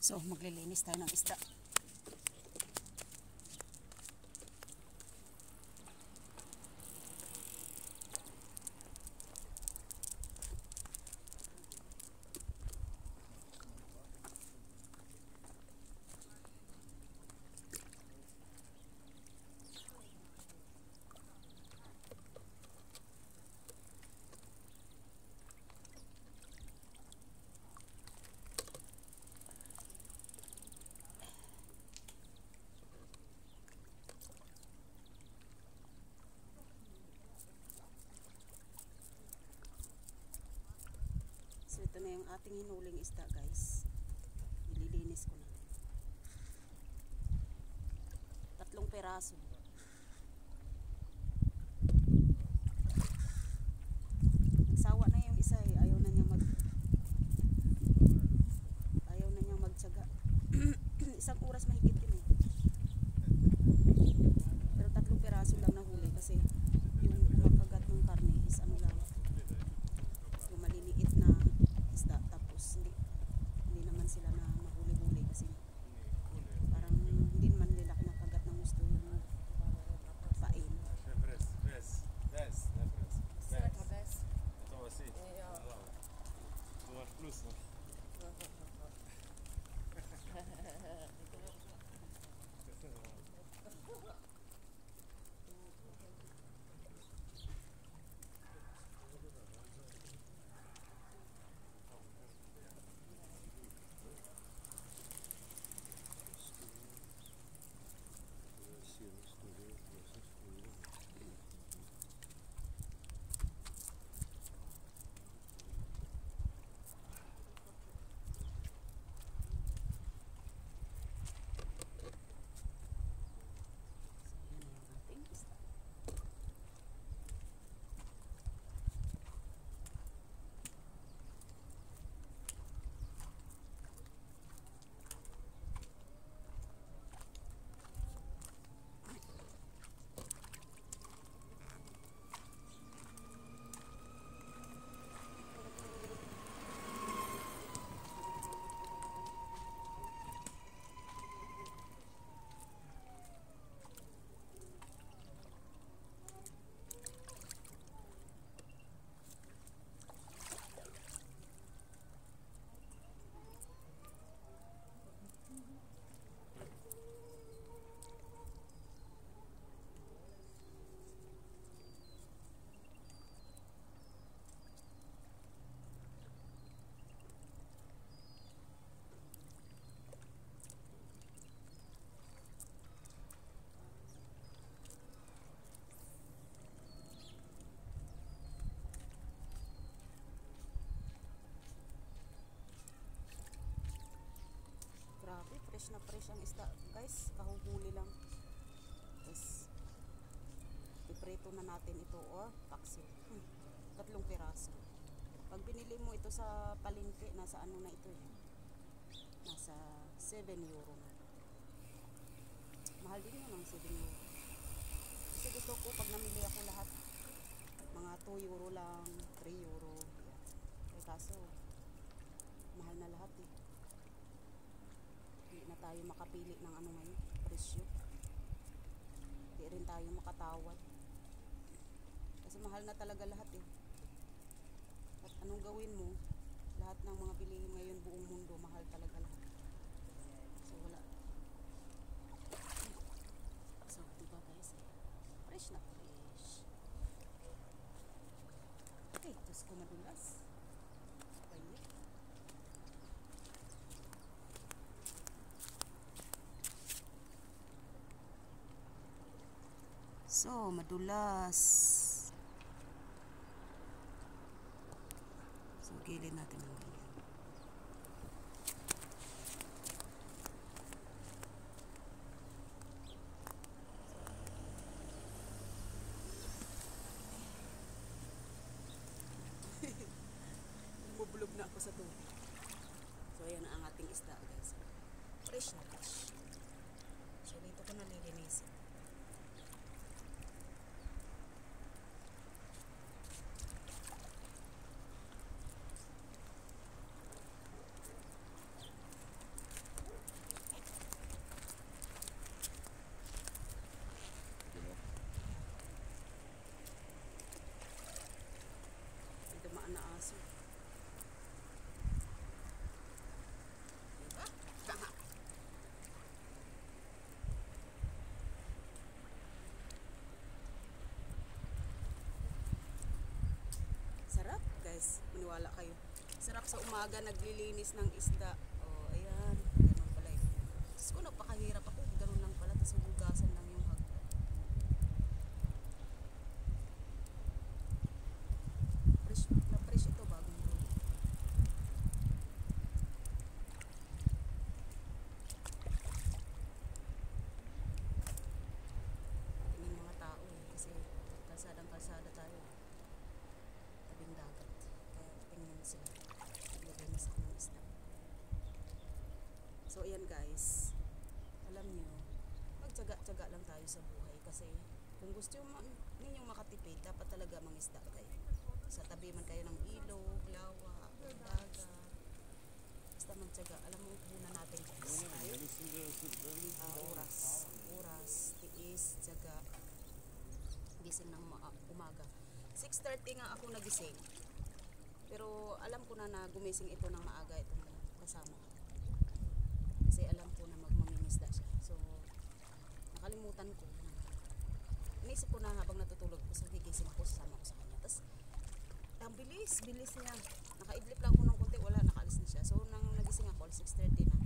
So, maglilinis tayo ng isda. So, ito na yung ating hinuling isda, guys. Ililinis ko na. 3 peraso. Nagsawa na yung isa eh. Ayaw na niyang magtiyaga. 1 oras mahigit din eh. Pero 3 peraso lang nahuli kasi yung makagat ng karne is ano lang. Yung maliliit na isda, tapos hindi naman sila na mahuli-huli kasi parang hindi naman nila kinakagat ng gusto yung pain. Grabe, fresh na fresh ang isda, guys. Kahuhuli lang. Yes. Iprito na natin ito or paksiw. 3 piraso. Pag binili mo ito sa palengke, nasa ano na ito eh. Nasa 7 euro na. Mahal din yun ang 7 euro. Kasi gusto ko pag namili ako lahat, mga 2 euro lang, 3 euro. Yan. Eh, kaso, mahal na lahat eh. Hindi na tayo makapili ng ano ngayon, presyo. Hindi rin tayo makatawad. Kasi mahal na talaga lahat eh. At anong gawin mo, lahat ng mga bilihin ngayon buong mundo, mahal talaga lahat. So wala. So diba guys, fresh na fresh. Okay, Diyos ko madulas. Payit. So, madulas. So, gilid natin ang ganyan. Bubulog na ako sa tubig. So, ayan ang ating isda, guys. Fresh na fresh. So, dito ko nalilinisin. maniwala kayo. Sarap sa umaga naglilinis ng isda. Oh, ayan. Ganun pala yun. Tapos ko napakahirap ako. Ganun lang pala. Tapos hugasan lang yung hagdan. Fresh na fresh ito bagong huli. Tingin mga tao eh. Kasi kalsadang-kalsada tayo. Tabing dagat. Kaya tingnan sila. Lagay na sa kanyang isda. So ayan guys, alam nyo, magtyaga-tyaga lang tayo sa buhay kasi kung gusto ninyong makatipid, dapat talaga mangisda kayo. Sa tabi man kayo ng ilog, lawa, dagat, basta magtyaga. Alam mo, una natin guys, oras, tiis, tyaga, gising ng umaga. 6:30 nga ako nagising, pero alam ko na gumising ito ng maaga itong kasama ko. Kasi alam ko na magmamingisda siya. So, nakalimutan ko. Inisip ko na habang natutulog ko, so gigising ako, sasama ko sa kanya. Tapos, ang bilis niya. Nakaidlip lang ako ng konti, wala, nakaalis na siya. So, nang nagising ako, 6:30 na.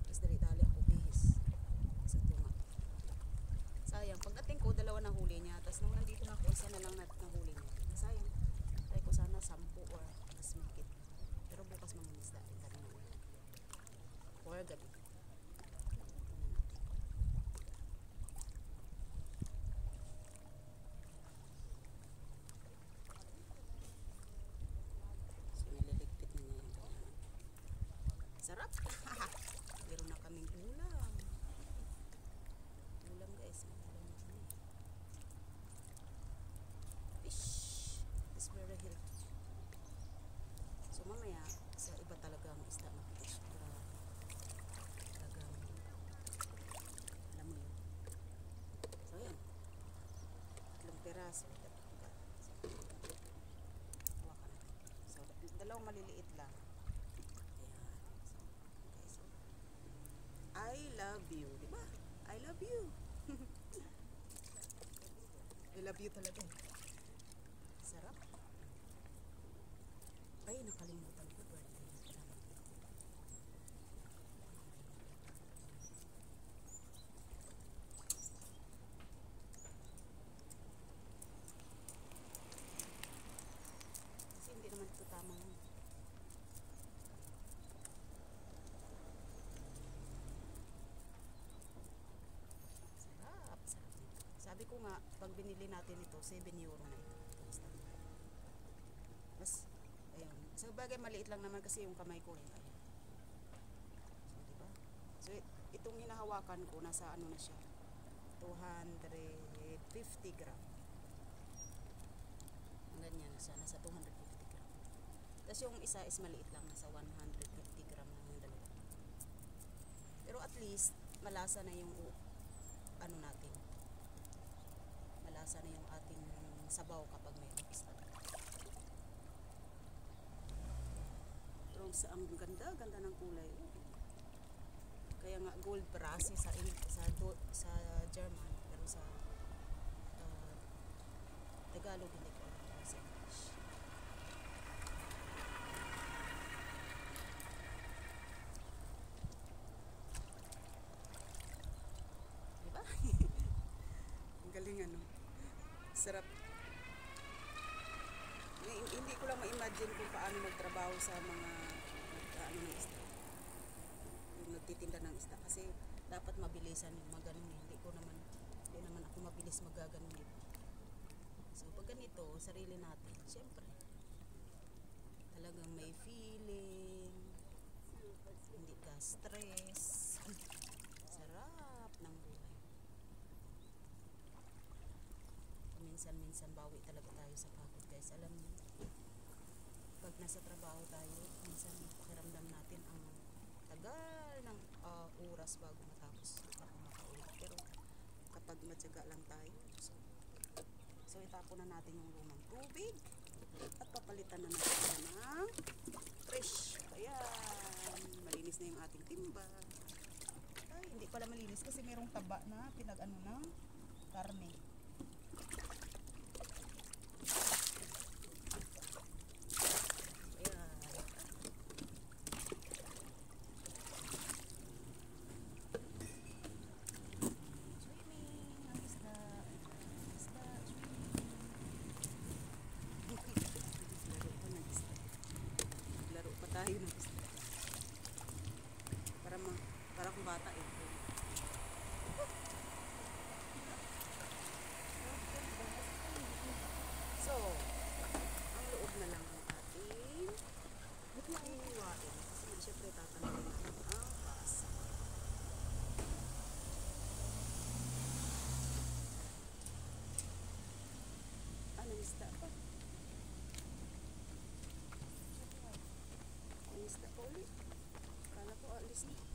Tapos, dali-dali ako bihis. Sa tunga. Sayang, pagdating ko, 2 na huli niya. Tapos, nung nandito na ako, 1 na lang nahuli niya. Sayang. Try ko sana 10 or mas mahigit. Pero bukas mangingisda rin kami ng ulan. Or gabi. Sarap. Meron na kaming ulam. Ulam guys. Ulam na kami. Fish. It's very healthy. So mamaya, sa iba talaga ang isda na fish. Para talagang, alam mo yun. So yan. 3 peraso. Hawakan natin. So, 2 maliliit lang. I love you, di ba? I love you. I love you talaga. Sarap. Ay, nakalimutan ko. Birthday. Kasi hindi naman ito tama yun. Sabi ko nga, pag binili natin ito, 7 euro na ito. Mas, ayun. So, bagay maliit lang naman kasi yung kamay ko eh. Ayun. So, diba? So, itong hinahawakan ko, nasa ano na siya? 250 gram. Ang ganyan, nasa 250 gram. Tapos yung isa is maliit lang, nasa 150 gram lang yung dalawa. Pero at least, malasa na yung ano natin. Malasa na yung ating sabaw kapag may isda. Pero ang ganda ng kulay. Kaya nga gold brass sa German, pero sa Tagalog hindi ko alam sa English. Diba? Ang galing ano. Sarap. Hindi ko lang ma-imagine kung paano magtrabaho sa mga ano ng isda. Yung nagtitinda ng isda. Kasi dapat mabilisan yung maganon eh. Hindi naman ako mabilis magaganon eh. So pag ganito, sarili natin, syempre, talagang may feeling, hindi ka stress. Sarap ng buhay. Minsan bawi talaga tayo sa pagod guys. Alam niyo, pag nasa trabaho tayo, minsan pakiramdam natin ang tagal ng oras bago matapos ako makauwi. Pero kapag matyaga lang tayo, so itapon na natin yung lumang tubig at papalitan na natin ng fresh. Ayan, malinis na yung ating timba. Ay, hindi pala malinis kasi merong taba na pinag-ano ng karne. Para kung bata eh. So, ang loob na lang ang ating hiwain. Kasi syempre tatanggalin natin ang pasa. Anong isda pa? Anong isda pa ulit? Kala ko alis na.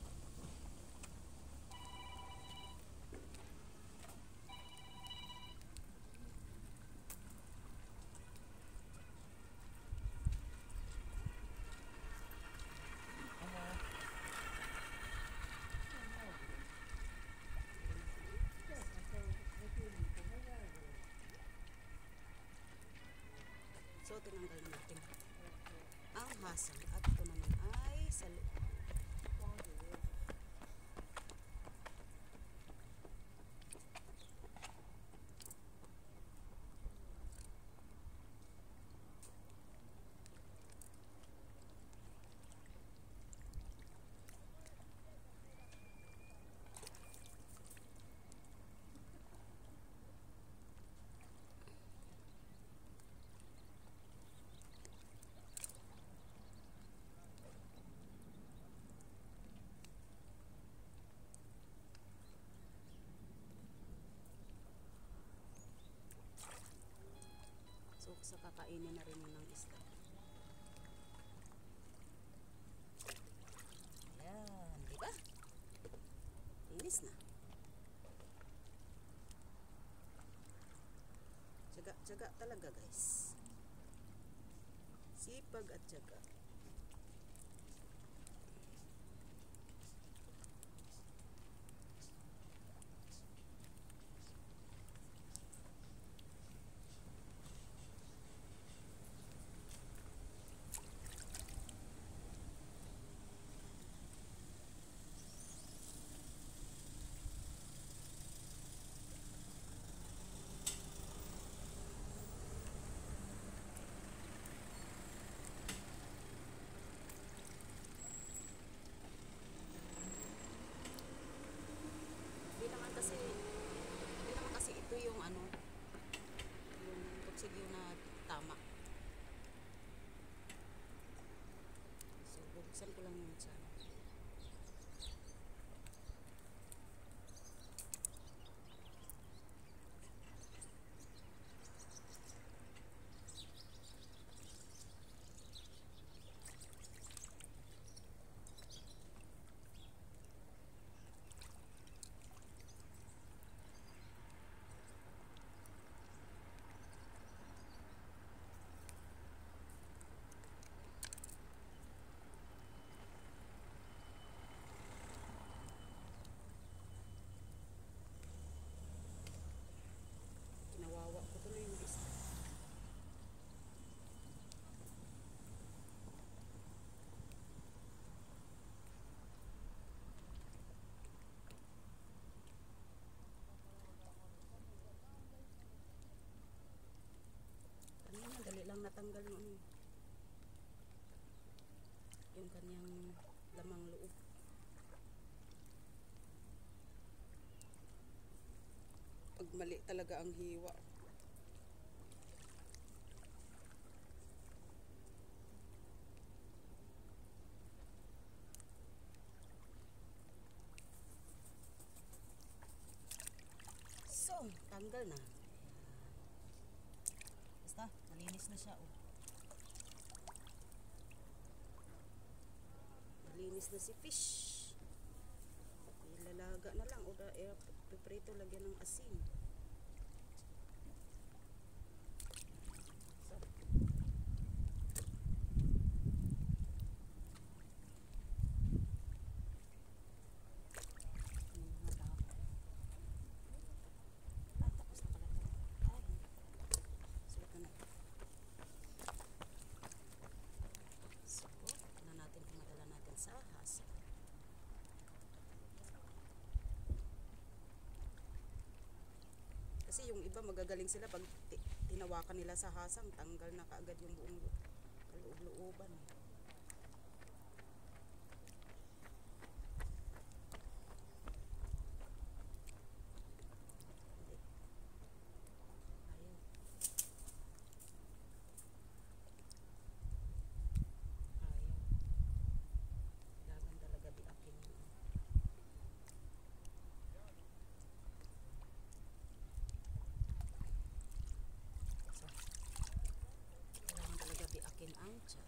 So, tinanggal na natin ang hasang at ito naman ay sa loob. So, sa kakainin na rin ng isda. Ayan, di ba? Linis na. Tiyaga talaga, guys. Sipag at tiyaga. Hindi naman kasi ito yung ano, yung kutsilyo na tama. So, bubuksan ko lang yung tiyan. Kinawawa ko tuloy yung isa. Kanina, dali lang natanggal yung kanyang lamang loob. Pag mali talaga ang hiwa. So, tanggal na. Basta, malinis na siya. Oh. Malinis na si fish. Ilalaga na lang. O piprito, lagyan ng asin. Kasi yung iba magagaling sila pag tinawakan nila sa hasang, tanggal na kaagad yung buong kaloob-looban. dyan.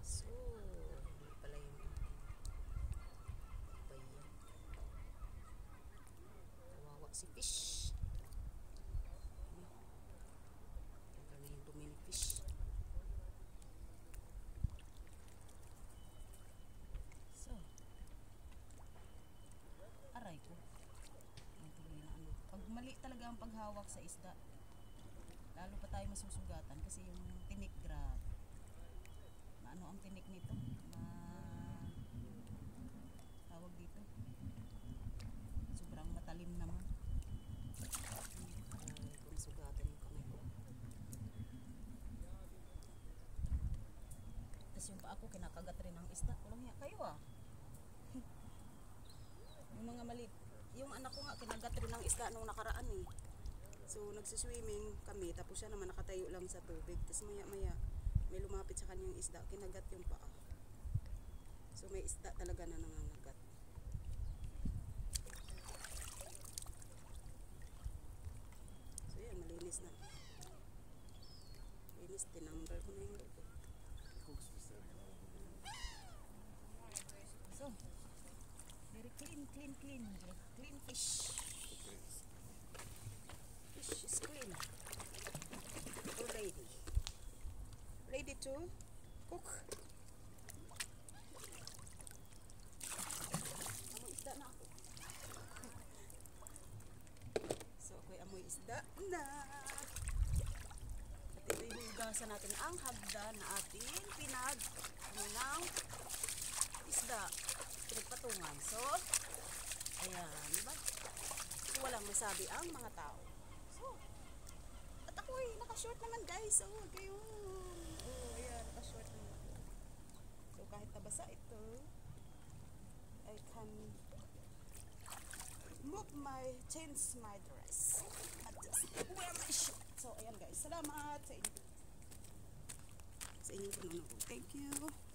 So, hindi pala yung bayan. Kawawa si fish. Talaga yung dumi ni fish. So, aray ko. Ang tuloy na ano. Pag mali talaga ang paghawak sa isda, lalo pa tayo masusugatan kasi yung tinik, grabe. Maano ang tinik nito? Tawag dito. Sobrang matalim naman. Kung sugatan yung kamay ko. Tapos yung paa ko kinakagat rin ng isda. Walang hiya kayo ah. Yung mga mali, yung anak ko nga kinagat rin ng isda nung nakaraan eh. So nagsiswimming kami, tapos siya naman nakatayo lang sa tubig. Tapos maya maya may lumapit sa kanyang isda, kinagat yung paa. So may isda talaga na nangangagat. So yan, malinis na. Linis, tinumber ko na yung logo. So, very clean, clean, clean. Clean fish. Fish is clean. Already. Ready to cook. Amoy isda na ako. So, ako'y amoy isda na. At ito'y hugasan natin ang hagdan na ating ng isda. Pinagpatungan. So, ayan, diba? So, walang masabi ang mga tao. So, at ako'y naka-short naman guys. So, huwag kayo. Oh, ayan, naka-short naman ako. So, kahit nabasa ito, I can change my dress. At just wear my shirt. So, ayan guys. Salamat sa inyong panonood. Thank you.